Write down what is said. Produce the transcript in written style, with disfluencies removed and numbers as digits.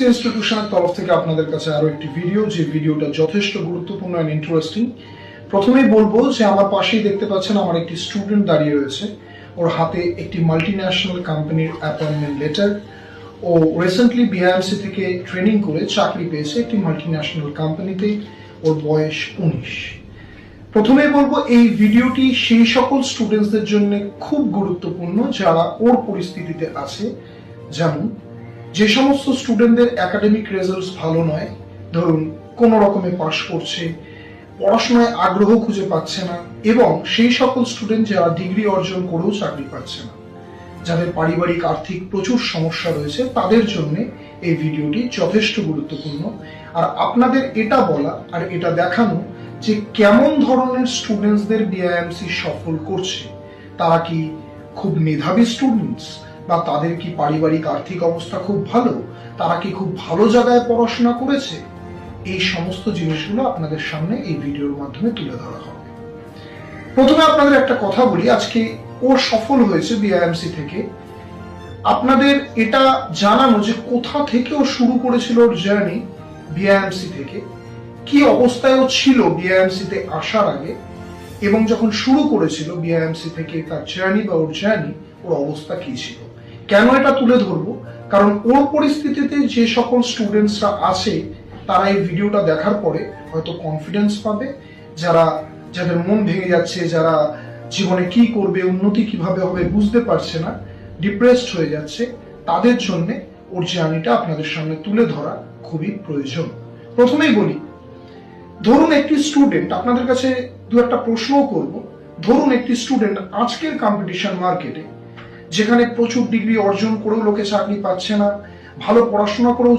ইনস্টিটিউশনের তরফ থেকে আপনাদের কাছে আরো একটি ভিডিও, যে ভিডিওটা যথেষ্ট গুরুত্বপূর্ণ এন্ড ইন্টারেস্টিং। প্রথমেই বলবো যে আমার পাশেই দেখতে পাচ্ছেন আমার একটি স্টুডেন্ট দাঁড়িয়ে রয়েছে, ওর হাতে একটি মাল্টিন্যাশনাল কোম্পানির অ্যাপয়েন্টমেন্ট লেটার। ও রিসেন্টলি বিআইএমসি থেকে ট্রেনিং করে চাকরি পেয়েছে একটি মাল্টিন্যাশনাল কোম্পানিতে। ওর বয়স 19। প্রথমেই বলবো এই ভিডিওটি সেই সকল স্টুডেন্টসদের জন্য খুব গুরুত্বপূর্ণ যারা ওর পরিস্থিতিতে আছে। যেমন যে সমস্ত স্টুডেন্টদের একাডেমিক রেজাল্টস ভালো নয়, ধরুন কোনো রকমে পাশ করছে, পড়াশোনায় আগ্রহ খুঁজে পাচ্ছে না, এবং সেই সকল স্টুডেন্ট যারা ডিগ্রি অর্জন করেও চাকরি পাচ্ছে না, যাদের পারিবারিক আর্থিক প্রচুর সমস্যা রয়েছে, তাদের জন্য এই ভিডিওটি যথেষ্ট গুরুত্বপূর্ণ। আর আপনাদের এটা বলা আর এটা দেখানো যে কেমন ধরনের স্টুডেন্টসদের বিআইএমসি সফল করছে। তারা কি খুব মেধাবী স্টুডেন্টস, বা তাদের কি পারিবারিক আর্থিক অবস্থা খুব ভালো, তারা কি খুব ভালো জায়গায় পড়াশোনা করেছে, এই সমস্ত জিনিসগুলো আপনাদের সামনে এই ভিডিওর মাধ্যমে তুলে ধরা হবে। প্রথমে আপনাদের একটা কথা বলি, আজকে ও সফল হয়েছে বিআইএমসি থেকে। আপনাদের এটা জানানো যে কোথা থেকে ও শুরু করেছিল ওর জার্নি বিআইএমসি থেকে, কি অবস্থায় ও ছিল বিআইএমসি তে আসার আগে, এবং যখন শুরু করেছিল বিআইএমসি থেকে তার জার্নি বা ওর জার্নি, ওর অবস্থা কি ছিল। কেন এটা তুলে ধরবো? কারণ ওর পরিস্থিতিতে যে সকল স্টুডেন্টসরা আছে তারা এই ভিডিওটা দেখার পরে হয়তো কনফিডেন্স পাবে, যাদের মন ভেঙে যাচ্ছে, যারা জীবনে কি করবে, উন্নতি কিভাবে হবে বুঝতে পারছে না, ডিপ্রেসড হয়ে যাচ্ছে, তাদের জন্য ওর জার্নিটা আপনাদের সামনে তুলে ধরা খুবই প্রয়োজন। প্রথমেই বলি, ধরুন একটি স্টুডেন্ট, আপনাদের কাছে দু একটা প্রশ্নও করব। ধরুন একটি স্টুডেন্ট আজকের কম্পিটিশন মার্কেটে, যেখানে প্রচুর ডিগ্রি অর্জন করেও লোকে চাকরি পাচ্ছে না, ভালো পড়াশোনা করেও